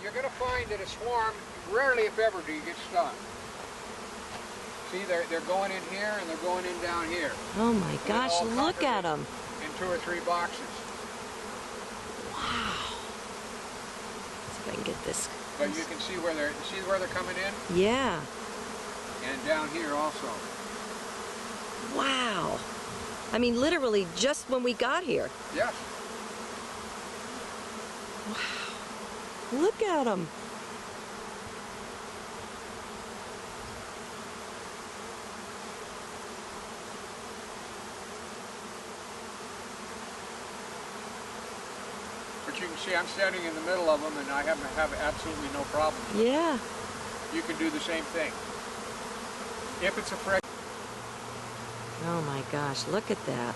you're going to find that a swarm, rarely if ever do you get stung. See, they're going in here and they're going in down here. Oh my gosh, look at them. In 2 or 3 boxes. Wow. Let's see if I can get this. But you can see where they're coming in? Yeah. And down here also. Wow. I mean, literally just when we got here. Yes. Wow. Look at them. But you can see I'm standing in the middle of them and I have absolutely no problem. Yeah. You can do the same thing. If it's a fresh... Oh my gosh, look at that.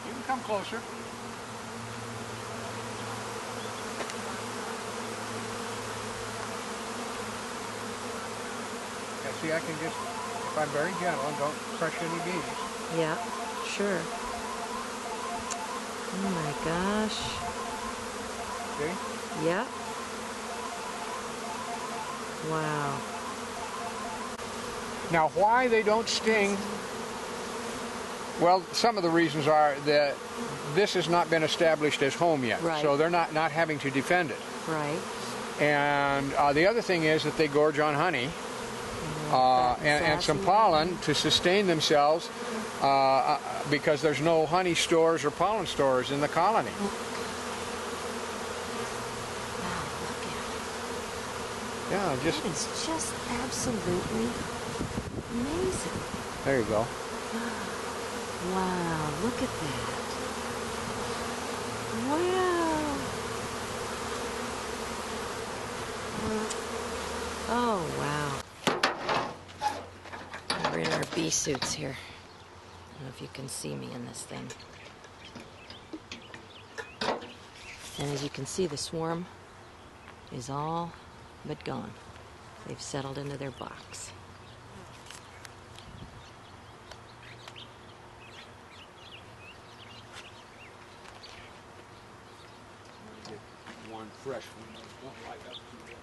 You can come closer. Yeah, see, I can just, if I'm very gentle and don't crush any bees. Yeah, sure. Oh my gosh. See? Yeah. Wow. Now, why they don't sting? Well, some of the reasons are that this has not been established as home yet. Right. So they're not having to defend it. Right. And the other thing is that they gorge on honey and some pollen to sustain themselves because there's no honey stores or pollen stores in the colony. Wow, look at it. Yeah, That is just absolutely amazing. there you go. Wow, look at that. Wow. Oh, wow. We're in our bee suits here. I don't know if you can see me in this thing. And as you can see, the swarm is all but gone. They've settled into their box. One fresh one. Won't light up too well.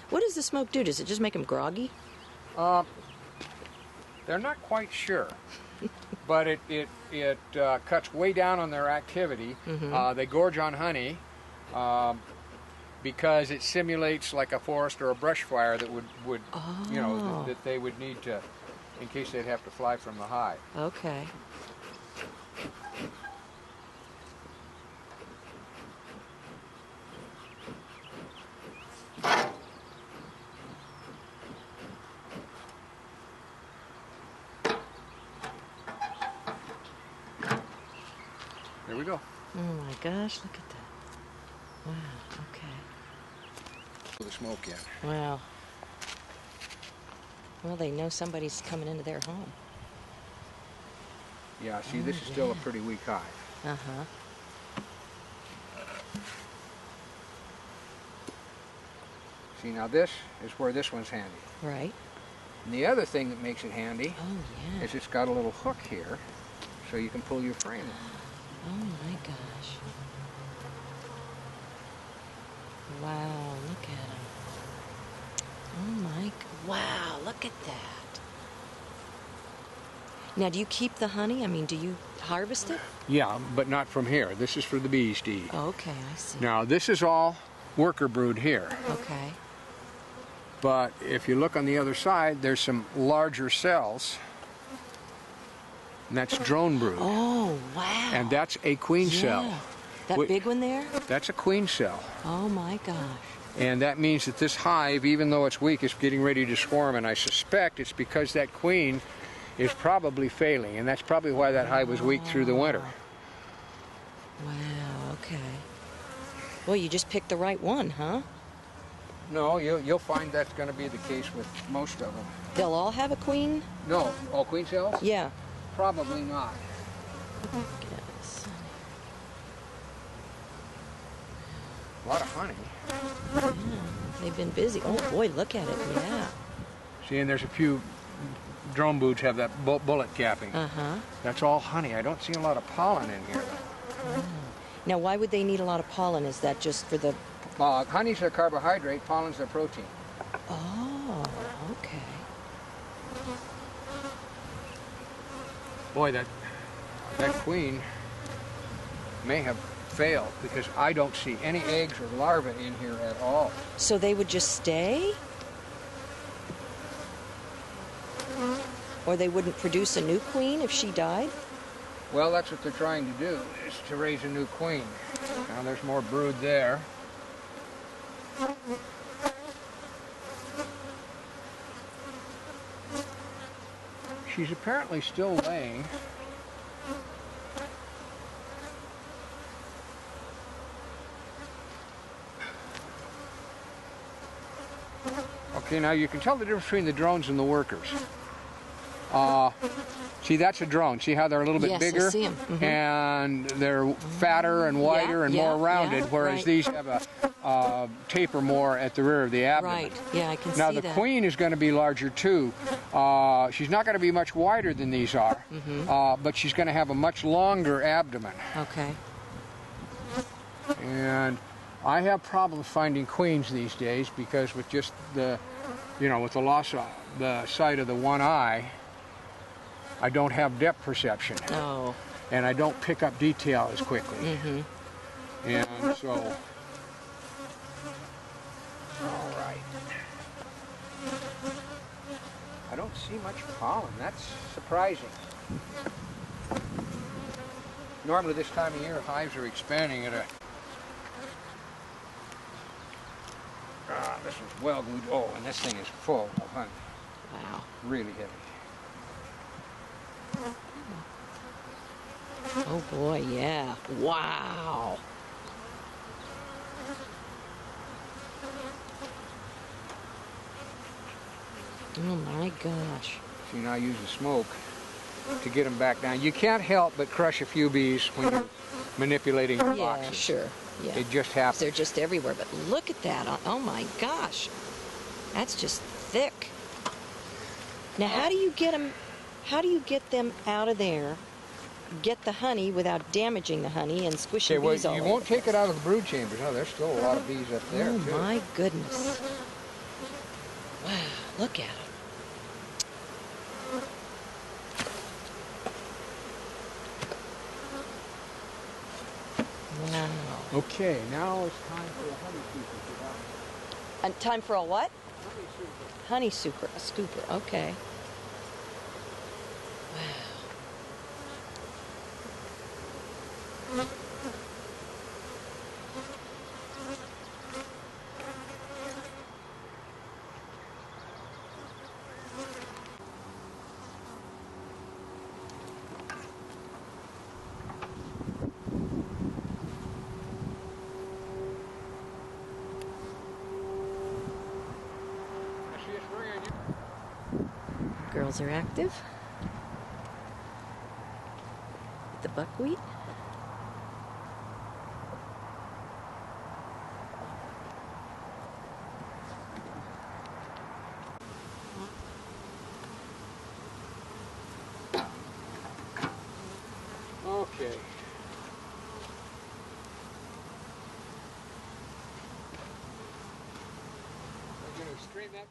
What does the smoke do? Does it just make them groggy? They're not quite sure, but it cuts way down on their activity. Mm-hmm. They gorge on honey because it simulates like a forest or a brush fire that would you know, that they would need to, in case they'd have to fly from the hive. Okay. There we go. Oh my gosh, look at that. Wow, okay. The smoke in. Wow. Well, they know somebody's coming into their home. Yeah, see, this is still a pretty weak hive. Uh-huh. See, now this is where this one's handy. Right. And the other thing that makes it handy Oh, is it's got a little hook here, so you can pull your frame in. Oh my gosh. Wow, look at him. Oh my, wow, look at that. Now, do you keep the honey? I mean, do you harvest it? Yeah, but not from here. This is for the bees to eat. Oh, okay, I see. Now, this is all worker brood here. Okay. But if you look on the other side, there's some larger cells. And that's drone brood. Oh, wow. And that's a queen cell. That big one there? That's a queen cell. Oh my gosh. And that means that this hive, even though it's weak, is getting ready to swarm. And I suspect it's because that queen is probably failing. And that's probably why that hive was weak through the winter. Wow, okay. Well, you just picked the right one, huh? No, you'll find that's going to be the case with most of them. They'll all have a queen? No, all queen cells? Yeah. Probably not. Yes. A lot of honey. Yeah, they've been busy. Oh boy, look at it. Yeah. See, and there's a few drone boots have that bullet capping. Uh-huh. That's all honey. I don't see a lot of pollen in here. Oh. Now, why would they need a lot of pollen? Is that just for the... Honey's a carbohydrate, pollen's a protein. Oh, okay. Boy, that queen may have failed because I don't see any eggs or larvae in here at all. So they would just stay? Or they wouldn't produce a new queen if she died? Well, that's what they're trying to do, is to raise a new queen. Now there's more brood there. She's apparently still laying. Okay, now you can tell the difference between the drones and the workers. See, that's a drone. See how they're a little bit bigger? I see 'em. Mm-hmm. And they're fatter and wider and more rounded, whereas right. these have a taper more at the rear of the abdomen. Right, yeah, I can see Now that. the queen is going to be larger too. She's not going to be much wider than these are, but she's going to have a much longer abdomen. Okay. And I have problems finding queens these days because with just the, with the loss of the sight of the one eye, I don't have depth perception. Oh. And I don't pick up detail as quickly. And so, all right. I don't see much pollen. That's surprising. Normally this time of year, hives are expanding at a... this is well glued. Oh, and this thing is full of honey. Wow. Really heavy. Oh boy, yeah. Wow. Oh my gosh. See, now I use the smoke to get them back down. You can't help but crush a few bees when you're manipulating the boxes. Yeah, sure. Yeah. It just happens. They're just everywhere, but look at that. Oh my gosh. That's just thick. Now, how do you get them out of there, get the honey without damaging the honey and squishing bees all you over? won't take it out of the brood chambers. No, there's still a lot of bees up there, Oh too. my goodness. Wow, look at them. Wow. Okay, now it's time for a honey scooper. And time for a what? Honey Honey scooper. super, a scooper, okay. Wow. Girls are active. The buckwheat. Okay. I'm going to stream that.